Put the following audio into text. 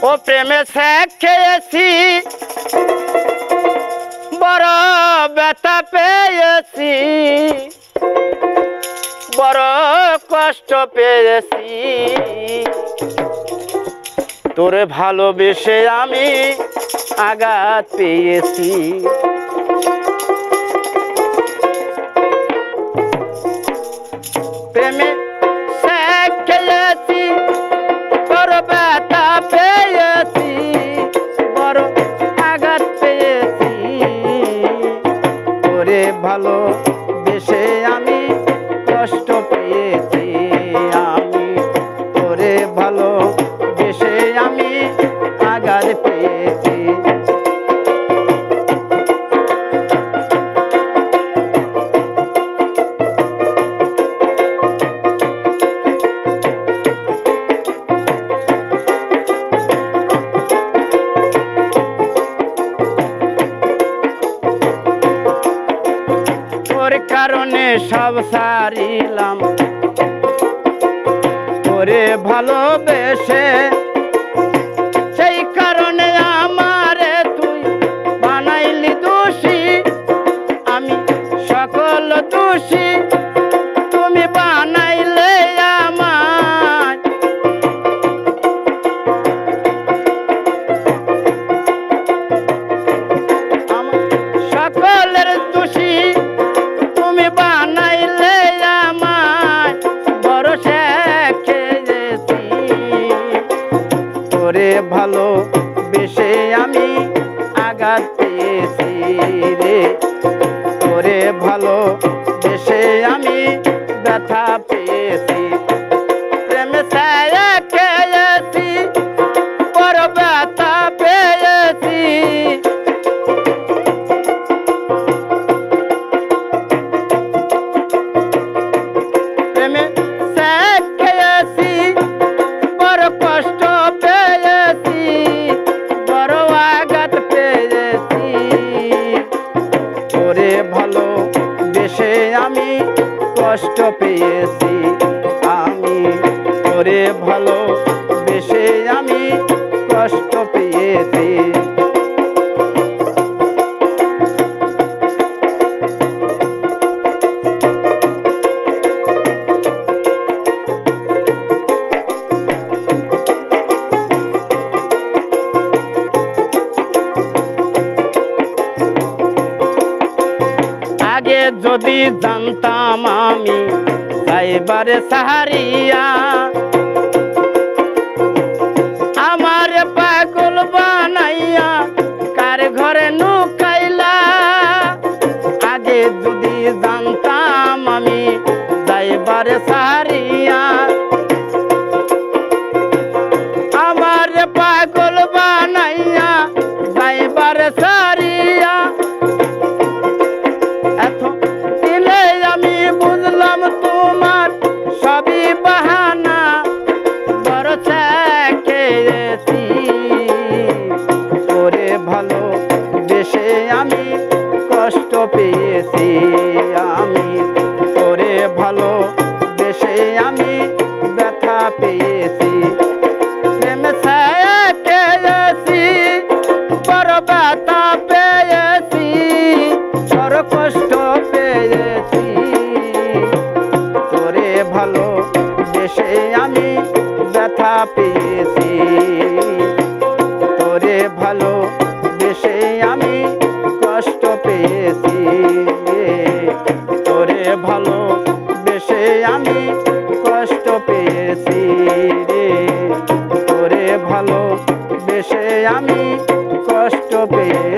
ও প্রেমে শেখ খেয়েছি বড় ব্যথা পেয়েছি বড় কষ্ট পেয়েছি তোরে ভালোবেসে আমি আঘাত পেয়েছি প্রেমে শেখ খেয়েছি বড় ব্যথা পেয়েছি বড় আঘাত পেয়েছি তোরে ভালোবেসে আমি কষ্ট পেয়েছি আমি তোরে ভালোবেসে আমি আঘাত পেয়েছি কারণে সব সারিলাম তোরে ভালোবেসে সেই কারণে আমারে তুই বানাইলি দোষী আমি সকল দোষী তুমি বানাইলে আমায় সকলের দোষী বানাইলে আমায় বড় শেখ খেয়েছি তোরে ভালোবেসে আমি আঘাত পেয়েছি রে তোরে ভালোবেসে আমি ব্যথা পেয়েছি প্রেমে শেখ খেয়েছি বড় ব্যথা পেয়েছি ভালোবেসে আমি কষ্ট পেয়েছি আমি তোরে ভালোবেসে আমি কষ্ট পেয়েছি আগে যদি জানতাম আমি যাইবারে সাহারিয়া আমার পাগল বানাইয়া কার ঘরে নুকাইলা আগে যদি জানতাম আমি যাইবারে সাহারিয়া আমার পাগল বানাইয়া যাইবারে সাহারিয়া বুঝলাম তোমার সবই বাহানা বড় শেখ খেয়েছি তোরে ভালোবেসে আমি কষ্ট পেয়েছি আমি তোরে ভালোবেসে আমি ব্যথা পেয়েছি প্রেমে শেখ খেয়েছি বড় ব্যথা পেয়েছি বড় কষ্ট পেয়েছি ভালোবেসে আমি ব্যথা পেয়েছি তোরে ভালোবেসে আমি কষ্ট পেয়েছি তোরে ভালোবেসে আমি কষ্ট পেয়েছি রে তোরে ভালোবেসে আমি কষ্ট পেয়েছি